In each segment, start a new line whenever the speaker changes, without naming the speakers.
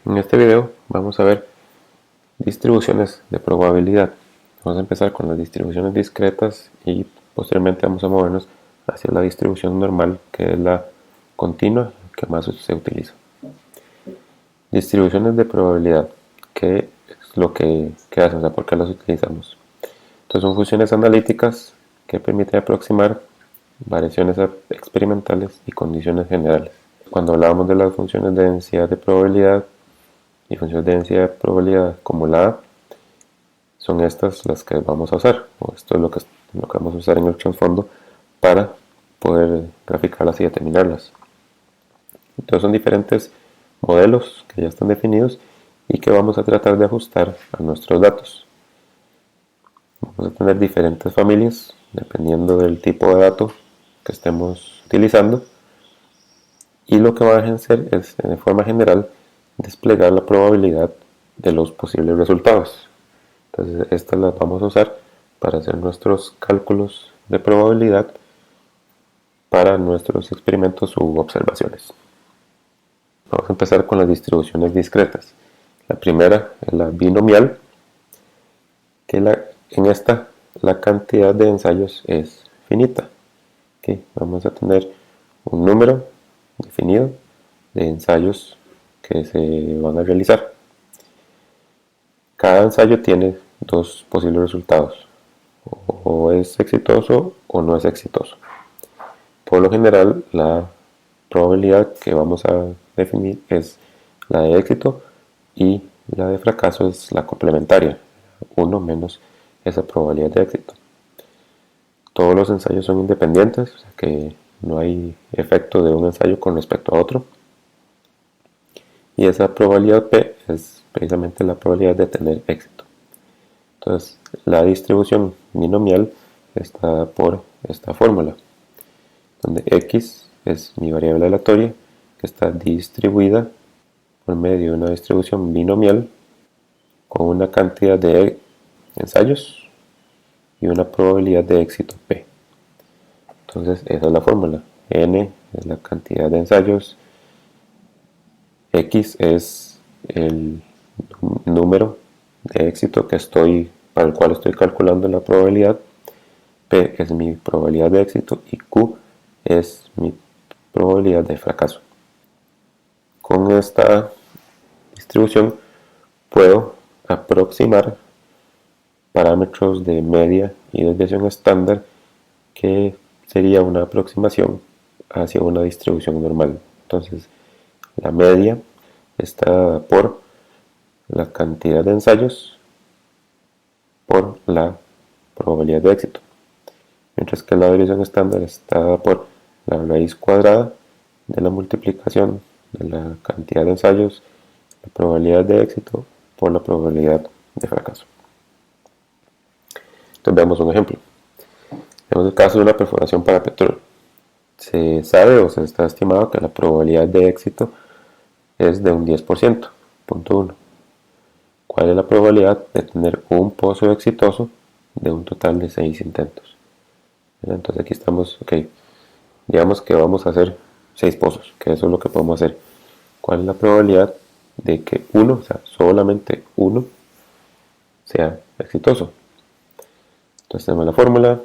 En este video vamos a ver distribuciones de probabilidad. Vamos a empezar con las distribuciones discretas y posteriormente vamos a movernos hacia la distribución normal, que es la continua, que más se utiliza. Distribuciones de probabilidad, ¿qué es lo que hacen? O sea, ¿por qué las utilizamos? Entonces son funciones analíticas que permiten aproximar variaciones experimentales y condiciones generales. Cuando hablábamos de las funciones de densidad de probabilidad y funciones de densidad de probabilidad acumulada, son estas las que vamos a usar, o esto es lo que vamos a usar en el trasfondo para poder graficarlas y determinarlas. Entonces son diferentes modelos que ya están definidos y que vamos a tratar de ajustar a nuestros datos. Vamos a tener diferentes familias dependiendo del tipo de dato que estemos utilizando, y lo que van a hacer es, de forma general, desplegar la probabilidad de los posibles resultados. Entonces estas las vamos a usar para hacer nuestros cálculos de probabilidad para nuestros experimentos u observaciones. Vamos a empezar con las distribuciones discretas. La primera es la binomial, que en esta la cantidad de ensayos es finita. ¿Okay? Vamos a tener un número definido de ensayos que se van a realizar. Cada ensayo tiene dos posibles resultados: o es exitoso o no es exitoso. Por lo general, la probabilidad que vamos a definir es la de éxito y la de fracaso es la complementaria, 1 menos esa probabilidad de éxito. Todos los ensayos son independientes, o sea que no hay efecto de un ensayo con respecto a otro. Y esa probabilidad P es precisamente la probabilidad de tener éxito. Entonces, la distribución binomial está dada por esta fórmula, donde X es mi variable aleatoria que está distribuida por medio de una distribución binomial con una cantidad de ensayos y una probabilidad de éxito P. Entonces esa es la fórmula. N es la cantidad de ensayos, X es el número de éxito para el cual estoy calculando la probabilidad, P es mi probabilidad de éxito y Q es mi probabilidad de fracaso. Con esta distribución puedo aproximar parámetros de media y desviación estándar, que sería una aproximación hacia una distribución normal. Entonces, la media está dada por la cantidad de ensayos por la probabilidad de éxito, mientras que la desviación estándar está dada por la raíz cuadrada de la multiplicación de la cantidad de ensayos, la probabilidad de éxito por la probabilidad de fracaso. Entonces veamos un ejemplo. Tenemos el caso de una perforación para petróleo. Se sabe o se está estimado que la probabilidad de éxito es de un 10%, punto 1. ¿Cuál es la probabilidad de tener un pozo exitoso de un total de 6 intentos? Entonces aquí estamos, digamos que vamos a hacer 6 pozos, que eso es lo que podemos hacer. ¿Cuál es la probabilidad de que uno, o sea, solamente uno, sea exitoso? Entonces tenemos la fórmula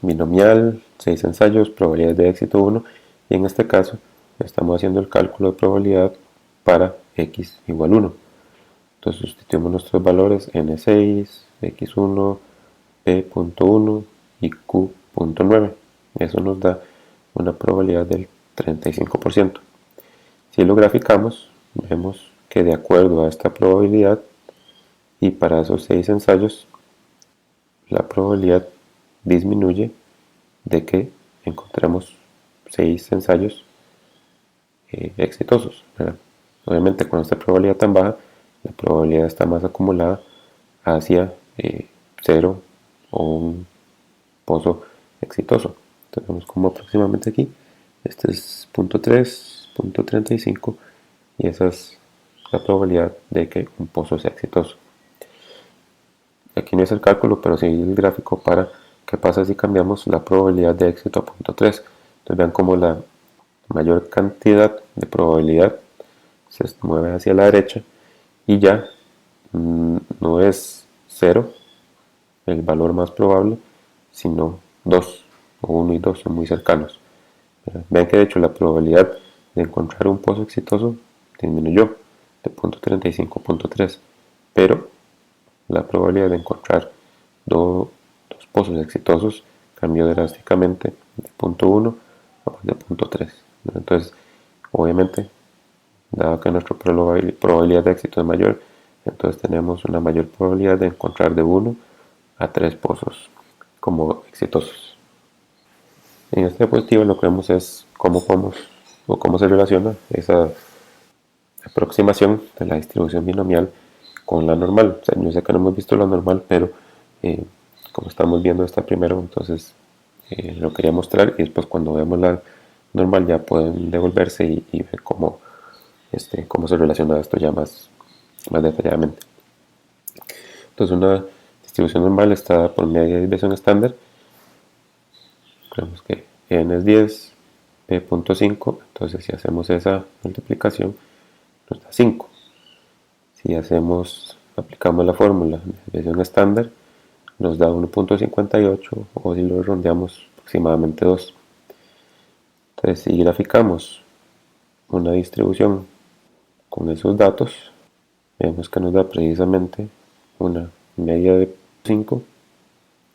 binomial, 6 ensayos, probabilidad de éxito 1, y en este caso estamos haciendo el cálculo de probabilidad para x igual 1. Entonces sustituimos nuestros valores n6, x1, p.1 y q.9. Eso nos da una probabilidad del 35%. Si lo graficamos, vemos que de acuerdo a esta probabilidad y para esos 6 ensayos, la probabilidad disminuye de que encontremos 6 ensayos exitosos, ¿verdad? Obviamente con esta probabilidad tan baja, la probabilidad está más acumulada hacia 0 o un pozo exitoso. Entonces vemos como aproximadamente aquí, este es 0.3, 0.35, y esa es la probabilidad de que un pozo sea exitoso. Aquí no es el cálculo, pero sí el gráfico para qué pasa si cambiamos la probabilidad de éxito a 0.3. Entonces vean como la mayor cantidad de probabilidad se mueve hacia la derecha y ya no es 0 el valor más probable, sino 2, o 1 y 2 son muy cercanos. Vean que de hecho la probabilidad de encontrar un pozo exitoso disminuyó de 0.35 a 0.3, pero la probabilidad de encontrar dos pozos exitosos cambió drásticamente de 0.1 a de 0.3. Entonces, obviamente, dado que nuestra probabilidad de éxito es mayor, entonces tenemos una mayor probabilidad de encontrar de 1 a 3 pozos como exitosos. En esta diapositiva lo que vemos es cómo podemos o cómo se relaciona esa aproximación de la distribución binomial con la normal. O sea, yo sé que no hemos visto la normal, pero como estamos viendo esta primero, entonces lo quería mostrar y después cuando veamos la normal ya pueden devolverse y ver cómo se relaciona esto ya más detalladamente. Entonces una distribución normal está dada por media desviación estándar. Creemos que n es 10, p.5, entonces si hacemos esa multiplicación nos da 5. Si aplicamos la fórmula de desviación estándar, nos da 1.58 o si lo redondeamos aproximadamente 2. Entonces si graficamos una distribución con esos datos, vemos que nos da precisamente una media de 5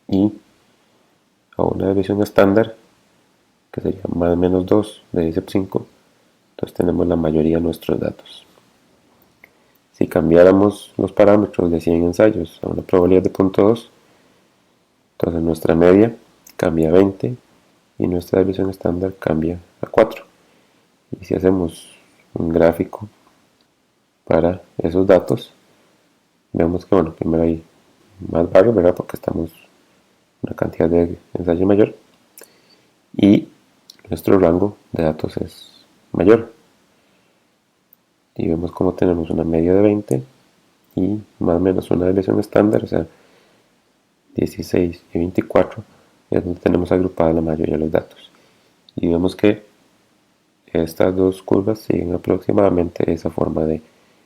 y a una desviación estándar que sería más o menos 2 de ese 5, entonces tenemos la mayoría de nuestros datos. Si cambiáramos los parámetros de 100 ensayos a una probabilidad de 0.2, entonces nuestra media cambia a 20 y nuestra desviación estándar cambia a 4. Y si hacemos un gráfico para esos datos, vemos que, bueno, primero hay más barras, ¿verdad? Porque estamos una cantidad de ensayo mayor y nuestro rango de datos es mayor. Y vemos como tenemos una media de 20 y más o menos una desviación estándar, o sea, 16 y 24, es donde tenemos agrupada la mayoría de los datos. Y vemos que estas dos curvas siguen aproximadamente esa forma de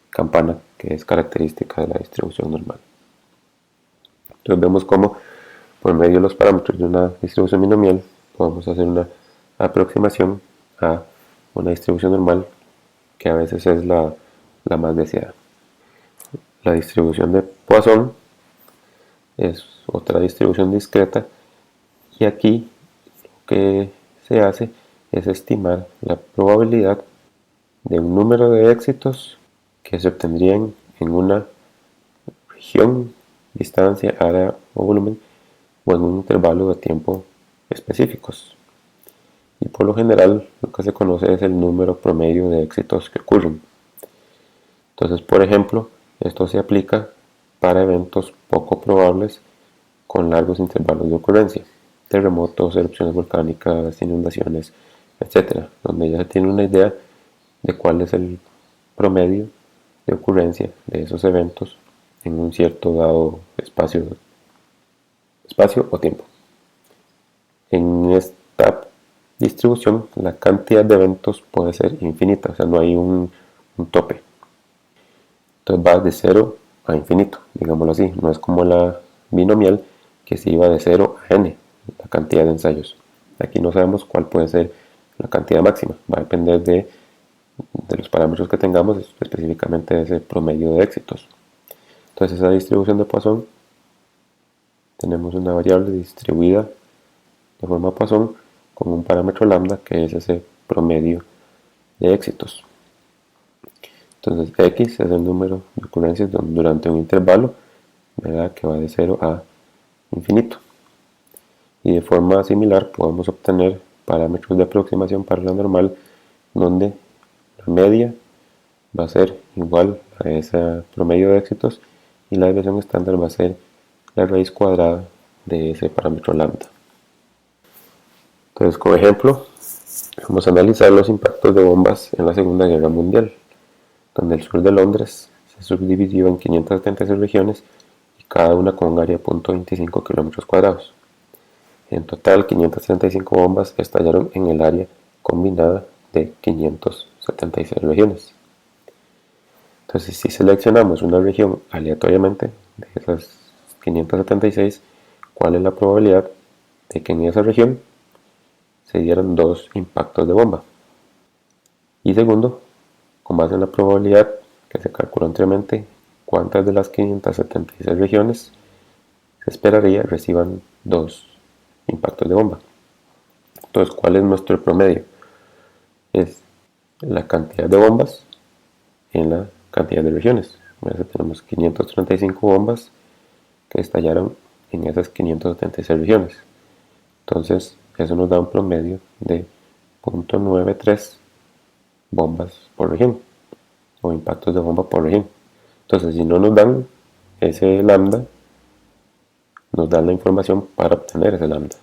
campana que es característica de la distribución normal. Entonces vemos cómo por medio de los parámetros de una distribución binomial podemos hacer una aproximación a una distribución normal que a veces es la más deseada. La distribución de Poisson es otra distribución discreta y aquí lo que se hace es estimar la probabilidad de un número de éxitos que se obtendrían en una región, distancia, área o volumen o en un intervalo de tiempo específicos. Y por lo general lo que se conoce es el número promedio de éxitos que ocurren. Entonces, por ejemplo, esto se aplica para eventos poco probables con largos intervalos de ocurrencia, terremotos, erupciones volcánicas, inundaciones, etc., donde ya se tiene una idea de cuál es el promedio de ocurrencia de esos eventos en un cierto dado espacio o tiempo. En esta distribución la cantidad de eventos puede ser infinita, o sea, no hay un tope. Entonces va de 0 a infinito, digámoslo así. No es como la binomial que se iba de 0 a n, la cantidad de ensayos. Aquí no sabemos cuál puede ser la cantidad máxima, va a depender de los parámetros que tengamos, específicamente de ese promedio de éxitos. Entonces esa distribución de Poisson, tenemos una variable distribuida de forma Poisson con un parámetro lambda que es ese promedio de éxitos. Entonces x es el número de ocurrencias durante un intervalo, ¿verdad?, que va de 0 a infinito. Y de forma similar podemos obtener parámetros de aproximación para la normal donde la media va a ser igual a ese promedio de éxitos y la desviación estándar va a ser la raíz cuadrada de ese parámetro lambda. Entonces, como ejemplo, vamos a analizar los impactos de bombas en la Segunda Guerra Mundial, donde el sur de Londres se subdividió en 536 regiones y cada una con un área de 0.25 km². En total, 535 bombas estallaron en el área combinada de 576 regiones. Entonces, si seleccionamos una región aleatoriamente de esas 576, ¿cuál es la probabilidad de que en esa región se dieran 2 impactos de bomba? Y segundo, con base en la probabilidad que se calculó anteriormente, ¿cuántas de las 576 regiones se esperaría reciban 2 impactos de bomba? Entonces, ¿cuál es nuestro promedio? Es la cantidad de bombas en la cantidad de regiones. Tenemos 535 bombas que estallaron en esas 576 regiones. Entonces, eso nos da un promedio de 0.93 bombas por región o impactos de bomba por región. Entonces, si no nos dan ese lambda, nos dan la información para obtener ese lambda.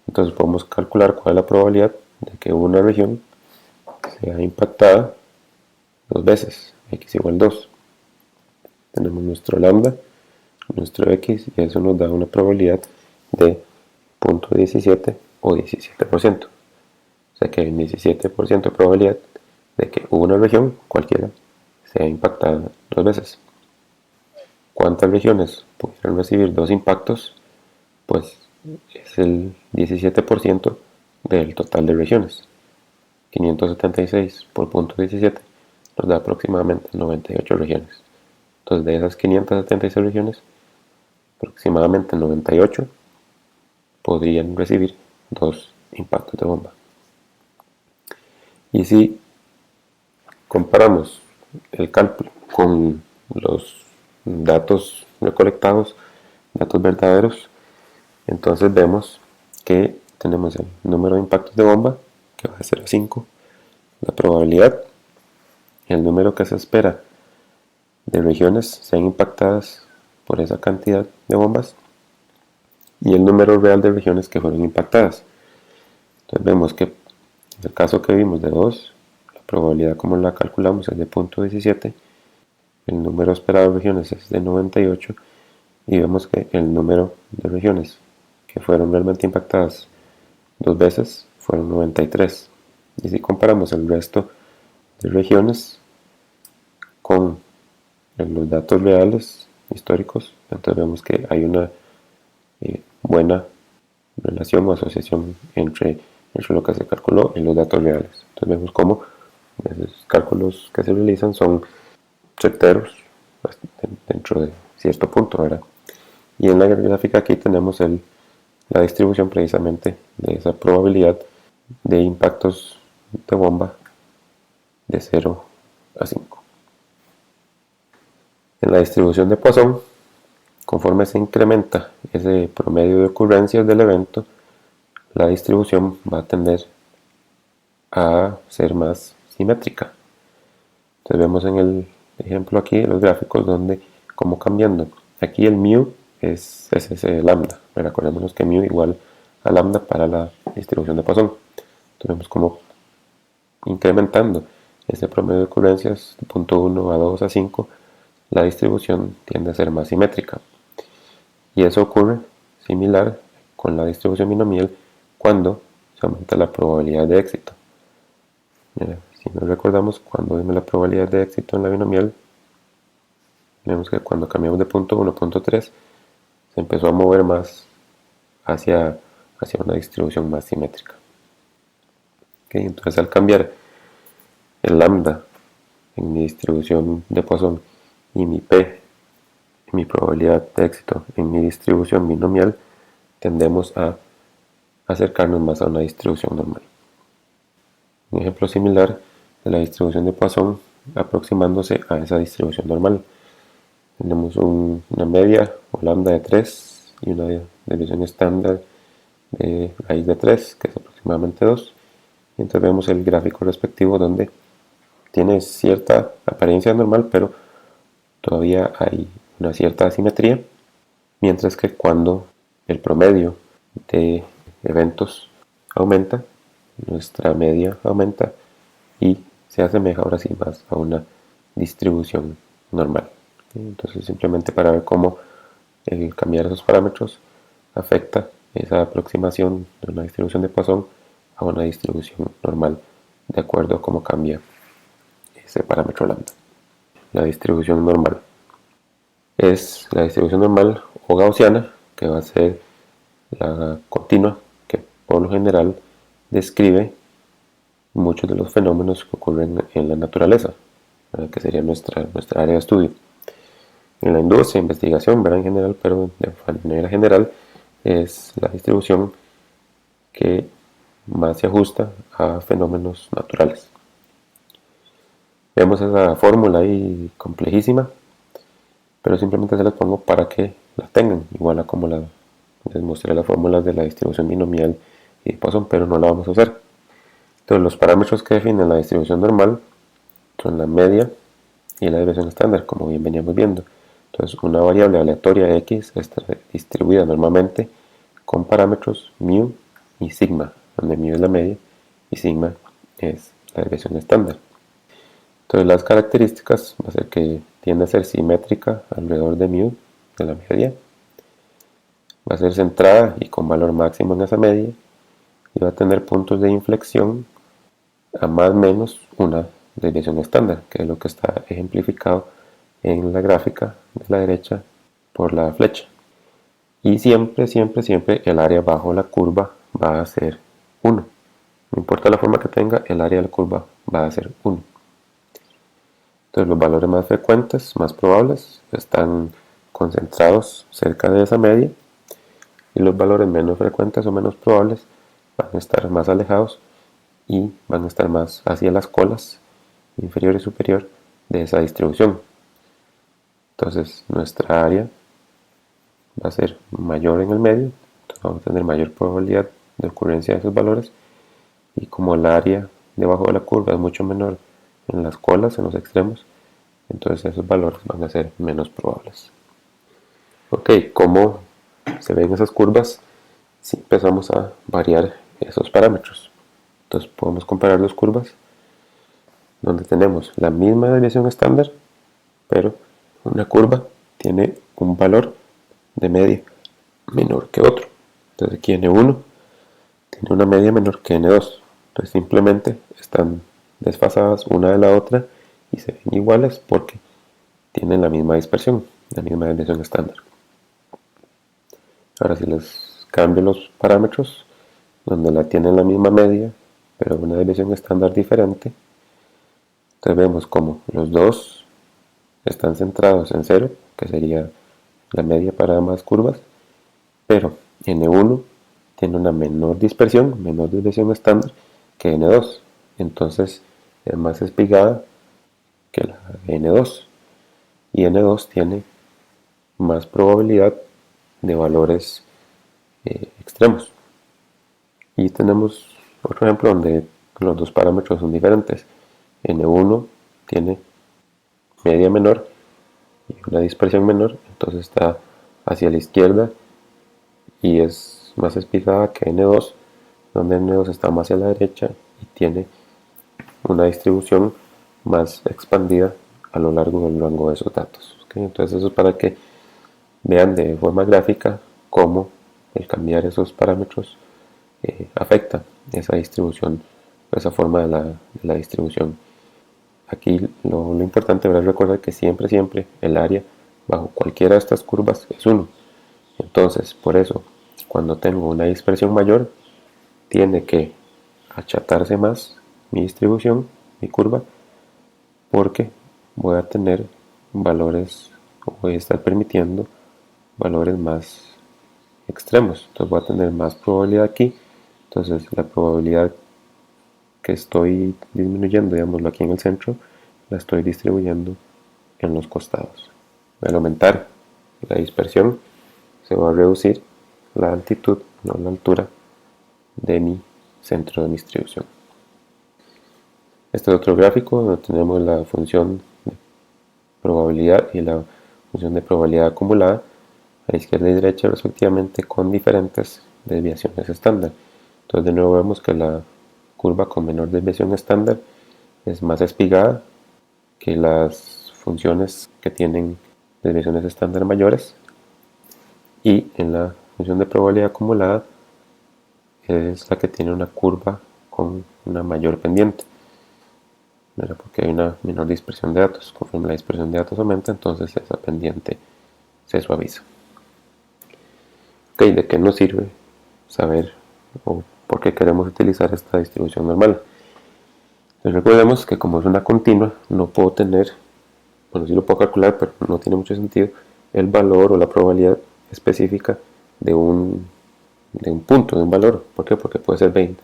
Entonces, podemos calcular cuál es la probabilidad de que una región sea impactada 2 veces, x igual 2. Tenemos nuestro lambda, nuestro x, y eso nos da una probabilidad de 0.17 o 17%. O sea que hay un 17% de probabilidad de que una región, cualquiera, sea impactada 2 veces. ¿Cuántas regiones pudieran recibir 2 impactos? Pues es el 17% del total de regiones. 576 por 0.17 nos da aproximadamente 98 regiones. Entonces, de esas 576 regiones, aproximadamente 98 podrían recibir 2 impactos de bomba. Y si comparamos el cálculo con los datos recolectados, datos verdaderos, entonces vemos que tenemos el número de impactos de bomba, que va a ser 5, la probabilidad, el número que se espera de regiones sean impactadas por esa cantidad de bombas, y el número real de regiones que fueron impactadas. Entonces vemos que en el caso que vimos de 2, la probabilidad como la calculamos es de 0.17, el número esperado de regiones es de 98, y vemos que el número de regiones que fueron realmente impactadas 2 veces fueron 93. Y si comparamos el resto de regiones con los datos reales históricos, entonces vemos que hay una buena relación o asociación entre lo que se calculó y los datos reales. Entonces vemos cómo esos cálculos que se realizan son certeros dentro de cierto punto, ¿verdad? Y en la gráfica aquí tenemos la distribución precisamente de esa probabilidad de impactos de bomba de 0 a 5. En la distribución de Poisson, conforme se incrementa ese promedio de ocurrencias del evento, la distribución va a tender a ser más simétrica. Entonces vemos en el ejemplo aquí los gráficos donde como cambiando. Aquí el mu es ese lambda. Recordemos que mu igual a lambda para la distribución de Poisson. Entonces vemos como incrementando ese promedio de ocurrencias de 0.1 a 2 a 5, la distribución tiende a ser más simétrica. Y eso ocurre similar con la distribución binomial cuando se aumenta la probabilidad de éxito. Si nos recordamos, cuando vemos la probabilidad de éxito en la binomial, vemos que cuando cambiamos de 0.1 a 0.3 se empezó a mover más hacia una distribución más simétrica. Entonces, al cambiar el lambda en mi distribución de Poisson y mi p, mi probabilidad de éxito en mi distribución binomial, tendemos a acercarnos más a una distribución normal. Un ejemplo similar de la distribución de Poisson aproximándose a esa distribución normal. Tenemos una media o lambda de 3 y una desviación estándar de raíz de 3, que es aproximadamente 2. Y entonces vemos el gráfico respectivo donde tiene cierta apariencia normal, pero todavía hay una cierta asimetría, mientras que cuando el promedio de eventos aumenta, nuestra media aumenta y se asemeja ahora sí más a una distribución normal. Entonces, simplemente para ver cómo el cambiar esos parámetros afecta esa aproximación de una distribución de Poisson a una distribución normal, de acuerdo a cómo cambia ese parámetro lambda. La distribución normal es la distribución normal o gaussiana, que va a ser la continua, que por lo general describe muchos de los fenómenos que ocurren en la naturaleza, ¿verdad? Que sería nuestra área de estudio. En la industria, investigación, ¿verdad? En general, pero de manera general es la distribución que más se ajusta a fenómenos naturales. Vemos esa fórmula ahí complejísima, pero simplemente se las pongo para que la tengan, igual a como les mostré las fórmulas de la distribución binomial y de Poisson, pero no la vamos a usar. Entonces los parámetros que definen la distribución normal son la media y la desviación estándar, como bien veníamos viendo. Entonces una variable aleatoria x está distribuida normalmente con parámetros mu y sigma, donde mu es la media y sigma es la desviación estándar. Entonces las características va a ser que tiende a ser simétrica alrededor de mu, de la media. Va a ser centrada y con valor máximo en esa media. Y va a tener puntos de inflexión a más o menos una desviación estándar, que es lo que está ejemplificado en la gráfica de la derecha por la flecha. Y siempre, siempre, siempre el área bajo la curva va a ser 1. No importa la forma que tenga, el área de la curva va a ser 1. Entonces los valores más frecuentes, más probables, están concentrados cerca de esa media y los valores menos frecuentes o menos probables van a estar más alejados y van a estar más hacia las colas inferior y superior de esa distribución. Entonces nuestra área va a ser mayor en el medio, entonces vamos a tener mayor probabilidad de ocurrencia de esos valores, y como el área debajo de la curva es mucho menor en las colas, en los extremos, entonces esos valores van a ser menos probables. Ok, ¿cómo se ven esas curvas si empezamos a variar esos parámetros? Entonces podemos comparar dos curvas donde tenemos la misma desviación estándar, pero una curva tiene un valor de media menor que otro. Entonces aquí N1 tiene una media menor que N2. Entonces simplemente están desfasadas una de la otra y se ven iguales porque tienen la misma dispersión, la misma desviación estándar. Ahora si les cambio los parámetros, donde la tienen la misma media, pero una desviación estándar diferente, entonces vemos como los dos están centrados en 0, que sería la media para ambas curvas, pero N1 tiene una menor dispersión, menor desviación estándar que N2, entonces es más espigada que la N2, y N2 tiene más probabilidad de valores extremos. Y tenemos otro ejemplo donde los dos parámetros son diferentes. N1 tiene media menor y una dispersión menor, entonces está hacia la izquierda y es más espigada que N2, donde N2 está más hacia la derecha y tiene una distribución más expandida a lo largo del rango de esos datos. ¿Okay? Entonces eso es para que vean de forma gráfica cómo el cambiar esos parámetros afecta esa distribución, esa forma de la distribución. Aquí lo importante es recordar que siempre, siempre el área bajo cualquiera de estas curvas es 1. Entonces, por eso, cuando tengo una dispersión mayor, tiene que achatarse más mi distribución, mi curva, porque voy a tener valores, voy a estar permitiendo valores más extremos. Entonces voy a tener más probabilidad aquí. Entonces la probabilidad que estoy disminuyendo, digámoslo aquí en el centro, la estoy distribuyendo en los costados. Al aumentar la dispersión, se va a reducir la altitud, no la altura, de mi centro de distribución. Este es otro gráfico donde tenemos la función de probabilidad y la función de probabilidad acumulada a la izquierda y derecha respectivamente con diferentes desviaciones estándar. Entonces de nuevo vemos que la curva con menor desviación estándar es más espigada que las funciones que tienen desviaciones estándar mayores, y en la función de probabilidad acumulada es la que tiene una curva con una mayor pendiente. ¿verdad? Porque hay una menor dispersión de datos. Conforme la dispersión de datos aumenta, entonces esa pendiente se suaviza. Ok, ¿de qué nos sirve saber o por qué queremos utilizar esta distribución normal? Pues recordemos que como es una continua, no puedo tener, bueno, sí lo puedo calcular, pero no tiene mucho sentido, el valor o la probabilidad específica de un punto, de un valor. ¿Por qué? Porque puede ser 20,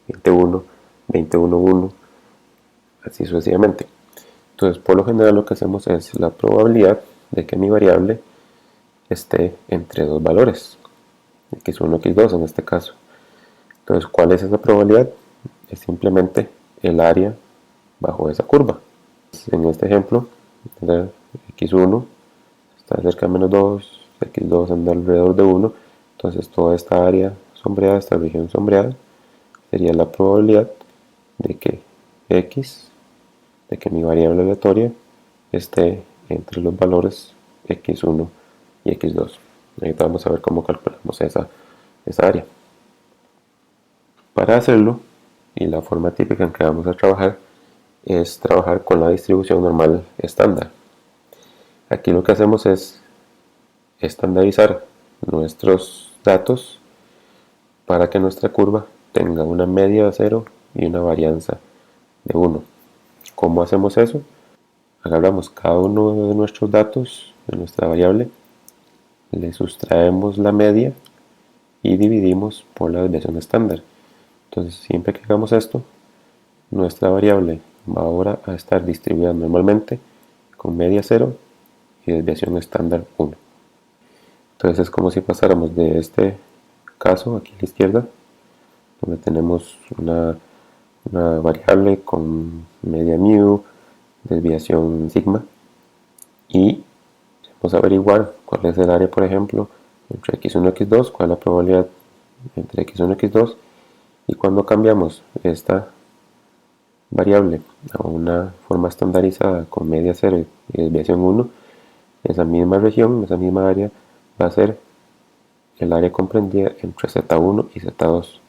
21, 21, 1, así sucesivamente. Entonces, por lo general lo que hacemos es la probabilidad de que mi variable esté entre dos valores, x1, x2 en este caso. Entonces, ¿cuál es esa probabilidad? Es simplemente el área bajo esa curva. En este ejemplo, x1 está cerca de menos 2, x2 anda alrededor de 1, entonces toda esta área sombreada, esta región sombreada, sería la probabilidad de que x, de que mi variable aleatoria esté entre los valores x1 y x2. Ahorita vamos a ver cómo calculamos esa área. Para hacerlo, y la forma típica en que vamos a trabajar, es trabajar con la distribución normal estándar. Aquí lo que hacemos es estandarizar nuestros datos para que nuestra curva tenga una media de 0 y una varianza de 1. ¿Cómo hacemos eso? Agarramos cada uno de nuestros datos de nuestra variable, le sustraemos la media y dividimos por la desviación estándar. Entonces, siempre que hagamos esto, nuestra variable va ahora a estar distribuida normalmente con media 0 y desviación estándar 1. Entonces es como si pasáramos de este caso aquí a la izquierda, donde tenemos una variable con media mu, desviación sigma, y vamos a averiguar cuál es el área, por ejemplo, entre x1 y x2, cuál es la probabilidad entre x1 y x2, y cuando cambiamos esta variable a una forma estandarizada con media 0 y desviación 1, esa misma región, esa misma área, va a ser el área comprendida entre z1 y z2.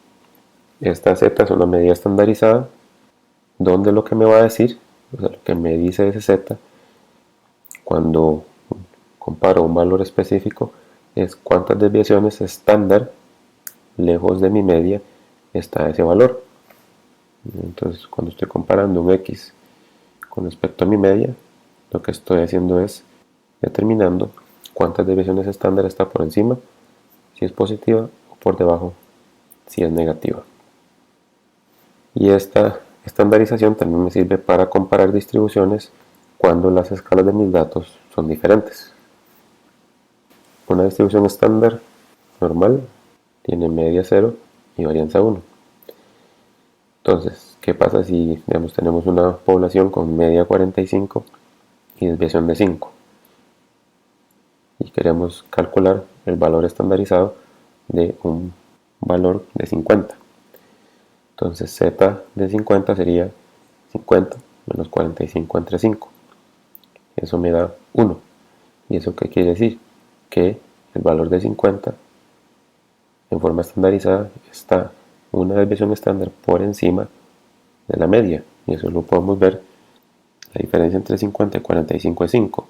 Esta z es una medida estandarizada donde lo que me va a decir, o sea, lo que me dice ese z, cuando comparo un valor específico, es cuántas desviaciones estándar lejos de mi media está ese valor. Entonces, cuando estoy comparando un x con respecto a mi media, lo que estoy haciendo es determinando cuántas desviaciones estándar está por encima, si es positiva, o por debajo, si es negativa. Y esta estandarización también me sirve para comparar distribuciones cuando las escalas de mis datos son diferentes. Una distribución estándar normal tiene media 0 y varianza 1. Entonces, ¿qué pasa si digamos, tenemos una población con media 45 y desviación de 5? Y queremos calcular el valor estandarizado de un valor de 50. Entonces z de 50 sería 50 menos 45 entre 5. Eso me da 1. ¿Y eso qué quiere decir? Que el valor de 50 en forma estandarizada está una desviación estándar por encima de la media. Y eso lo podemos ver. La diferencia entre 50 y 45 es 5.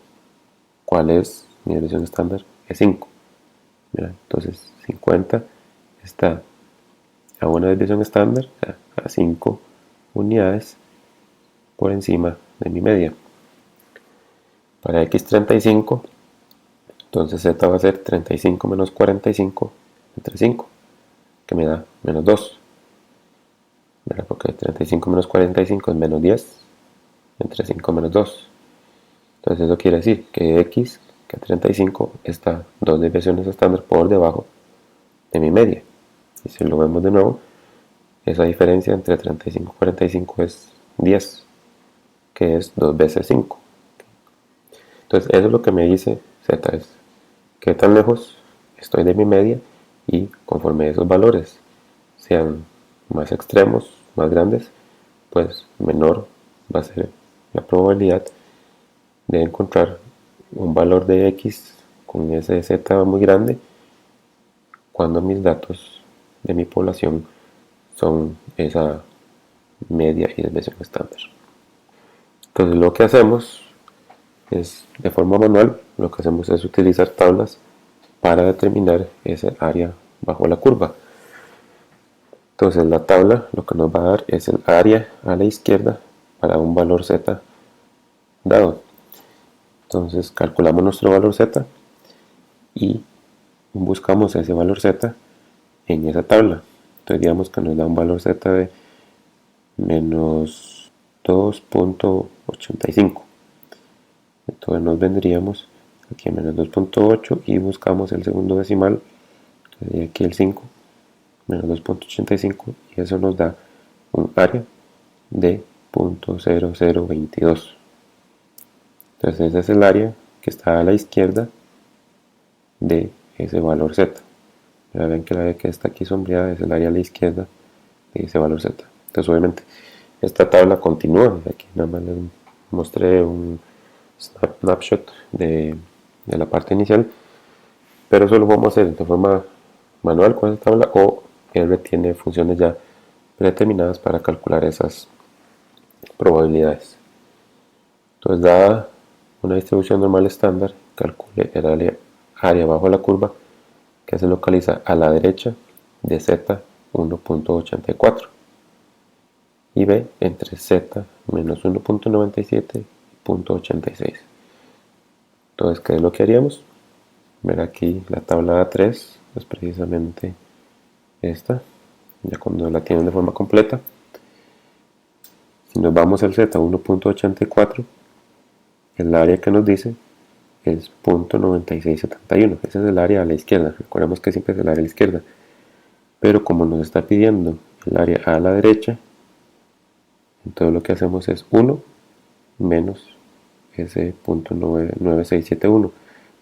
¿Cuál es mi desviación estándar? Es 5. Mira, entonces 50 está a una desviación estándar, a 5 unidades por encima de mi media. Para x35, entonces z va a ser 35 menos 45 entre 5, que me da menos 2. Porque 35 menos 45 es menos 10 entre 5 menos 2. Entonces eso quiere decir que x, que 35, está 2 desviaciones estándar por debajo de mi media. Y si lo vemos de nuevo, esa diferencia entre 35 y 45 es 10, que es 2 veces 5. Entonces eso es lo que me dice z, es qué tan lejos estoy de mi media, y conforme esos valores sean más extremos, más grandes, pues menor va a ser la probabilidad de encontrar un valor de x con ese z muy grande cuando mis datos de mi población son esa media y desviación estándar. Entonces lo que hacemos es, de forma manual, lo que hacemos es utilizar tablas para determinar ese área bajo la curva. Entonces la tabla lo que nos va a dar es el área a la izquierda para un valor z dado. Entonces calculamos nuestro valor z y buscamos ese valor z en esa tabla. Entonces digamos que nos da un valor z de menos 2.85. Entonces nos vendríamos aquí a menos 2.8 y buscamos el segundo decimal, que sería aquí el 5, menos 2.85, y eso nos da un área de 0.0022. Entonces ese es el área que está a la izquierda de ese valor z. Ya ven que la área que está aquí sombreada es el área a la izquierda de ese valor z. Entonces obviamente esta tabla continúa. Aquí nada más les mostré un snapshot de la parte inicial, pero eso lo vamos a hacer de forma manual con esta tabla, o R tiene funciones ya predeterminadas para calcular esas probabilidades. Entonces, dada una distribución normal estándar, calcule el área bajo la curva que se localiza a la derecha de z 1.84 y B entre z menos 1.97 y 0.86. Entonces, ¿qué es lo que haríamos? Ver aquí la tabla A3 es precisamente esta, ya cuando la tienen de forma completa. Si nos vamos al z 1.84, el área que nos dice es 0.9671. Ese es el área a la izquierda. Recordemos que siempre es el área a la izquierda. Pero como nos está pidiendo el área a la derecha, entonces lo que hacemos es 1 menos ese 0.9671.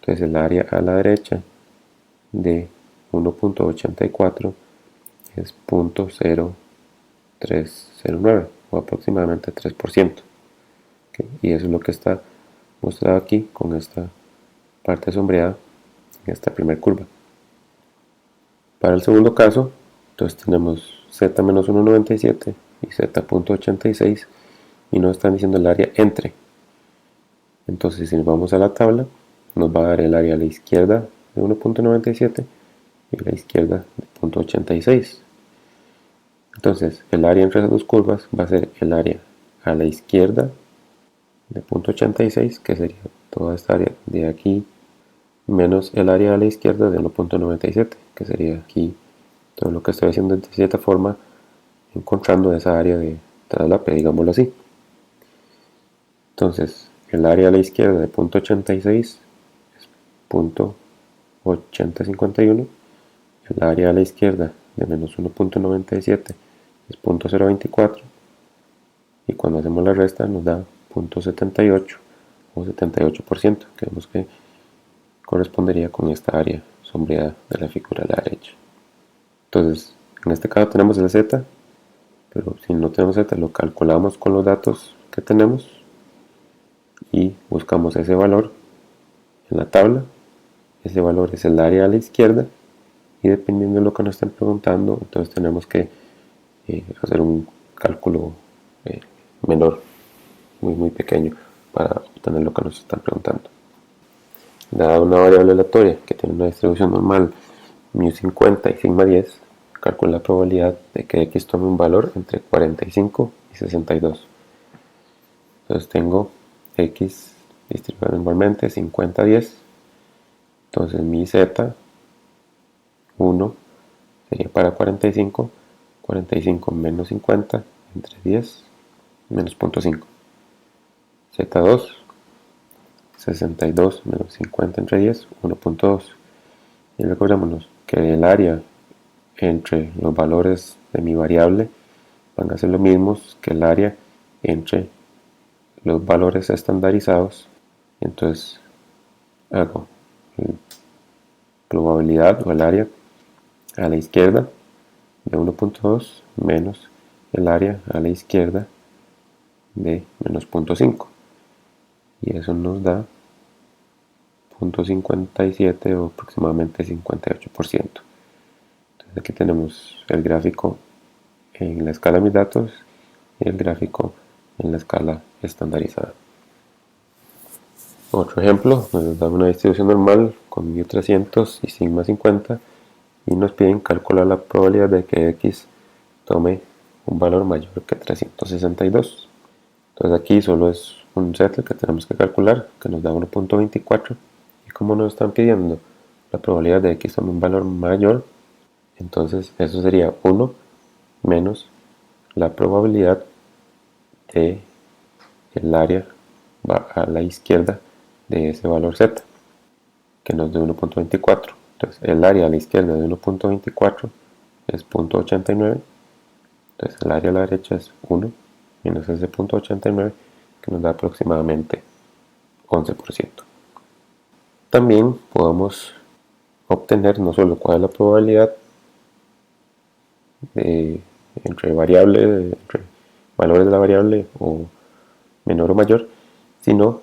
Entonces el área a la derecha de 1.84 es 0.0309 o aproximadamente 3%. ¿Okay? Y eso es lo que está mostrado aquí con esta parte sombreada en esta primera curva. Para el segundo caso, entonces tenemos z menos 1.97 y z.86 y nos están diciendo el área entre. Entonces si nos vamos a la tabla, nos va a dar el área a la izquierda de 1.97 y a la izquierda de 0.86. Entonces el área entre esas dos curvas va a ser el área a la izquierda de 0.86, que sería toda esta área de aquí, menos el área a la izquierda de 1.97, que sería aquí todo lo que estoy haciendo de cierta forma, encontrando esa área de traslape, digámoslo así. Entonces, el área a la izquierda de 0.86 es 0.8051, el área a la izquierda de menos 1.97 es 0.024, y cuando hacemos la resta nos da 0.78 o 78%, que vemos que correspondería con esta área sombreada de la figura a la derecha. Entonces, en este caso tenemos el z, pero si no tenemos z lo calculamos con los datos que tenemos y buscamos ese valor en la tabla. Ese valor es el área a la izquierda y dependiendo de lo que nos estén preguntando, entonces tenemos que hacer un cálculo menor, muy pequeño, para obtener lo que nos están preguntando. Dada una variable aleatoria que tiene una distribución normal μ50 y sigma 10, calcula la probabilidad de que x tome un valor entre 45 y 62. Entonces tengo x distribuido normalmente 50 10. Entonces mi z 1 sería para 45, 45 menos 50 entre 10 menos 0.5. Z2 62 menos 50 entre 10, 1.2. Y recordémonos que el área entre los valores de mi variable van a ser lo mismos que el área entre los valores estandarizados. Entonces hago probabilidad o el área a la izquierda de 1.2 menos el área a la izquierda de menos 0.5, y eso nos da 0.57 o aproximadamente 58%. Entonces aquí tenemos el gráfico en la escala de mis datos y el gráfico en la escala estandarizada. Otro ejemplo, nos da una distribución normal con μ300 y sigma 50 y nos piden calcular la probabilidad de que x tome un valor mayor que 362. Entonces aquí solo es un set que tenemos que calcular, que nos da 1.24, y como nos están pidiendo la probabilidad de que x tome un valor mayor, entonces eso sería 1 menos la probabilidad de el área va a la izquierda de ese valor z, que nos dé 1.24. Entonces el área a la izquierda de 1.24 es 0.89. Entonces el área a la derecha es 1 menos ese 0.89, que nos da aproximadamente 11%. También podemos obtener no solo cuál es la probabilidad entre valores de la variable o menor o mayor, sino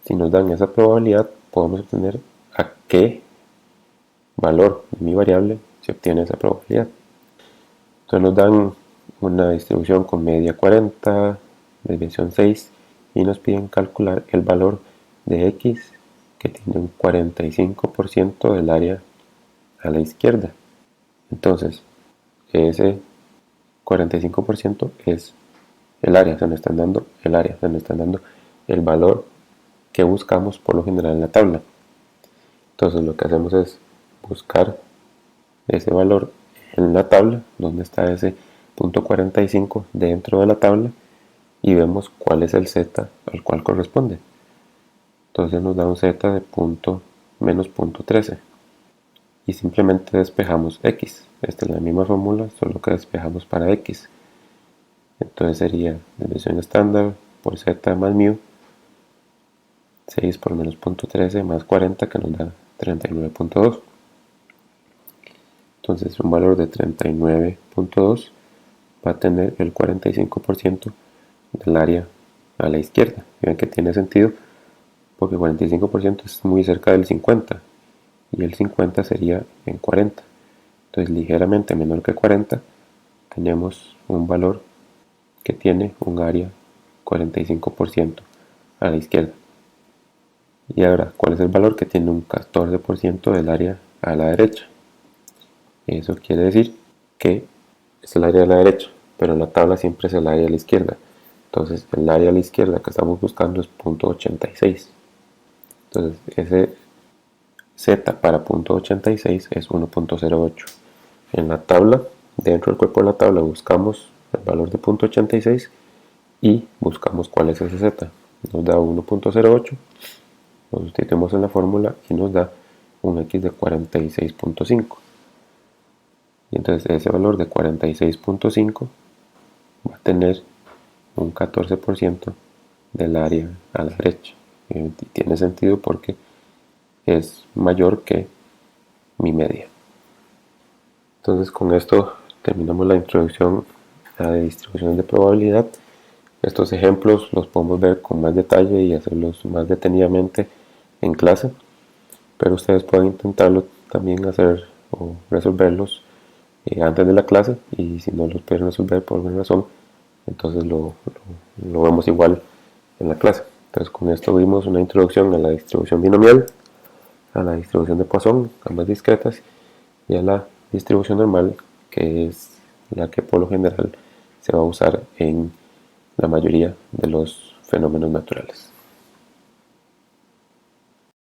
si nos dan esa probabilidad podemos obtener a qué valor de mi variable se obtiene esa probabilidad. Entonces nos dan una distribución con media 40, desviación 6, y nos piden calcular el valor de x que tiene un 45% del área a la izquierda. Entonces ese 45% es el área, se nos están dando el área, se nos están dando el valor que buscamos por lo general en la tabla. Entonces lo que hacemos es buscar ese valor en la tabla, donde está ese punto 45 dentro de la tabla, y vemos cuál es el z al cual corresponde. Entonces nos da un z de menos punto 13 y simplemente despejamos x. Esta es la misma fórmula, solo que despejamos para x. Entonces sería desviación estándar por z más mu, 6 por menos punto 13 más 40, que nos da 39.2. Entonces un valor de 39.2 va a tener el 45% del área a la izquierda. Vean que tiene sentido porque 45% es muy cerca del 50 y el 50 sería en 40. Entonces ligeramente menor que 40 tenemos un valor que tiene un área 45% a la izquierda. Y ahora, ¿cuál es el valor que tiene un 14% del área a la derecha? Eso quiere decir que es el área a la derecha, pero en la tabla siempre es el área a la izquierda. Entonces el área a la izquierda que estamos buscando es 0.86. Entonces ese z para 0.86 es 1.08. En la tabla, dentro del cuerpo de la tabla, buscamos el valor de 0.86 y buscamos cuál es ese z. Nos da 1.08, lo sustituimos en la fórmula y nos da un x de 46.5. Y entonces ese valor de 46.5 va a tener un 14% del área a la derecha. Y tiene sentido porque es mayor que mi media. Entonces con esto terminamos la introducción a la distribución de probabilidad. Estos ejemplos los podemos ver con más detalle y hacerlos más detenidamente en clase, pero ustedes pueden intentarlo también hacer o resolverlos antes de la clase, y si no los pueden resolver por alguna razón, entonces lo vemos igual en la clase. Entonces con esto vimos una introducción a la distribución binomial, a la distribución de Poisson, ambas discretas, y a la distribución normal, que es la que por lo general se va a usar en la mayoría de los fenómenos naturales.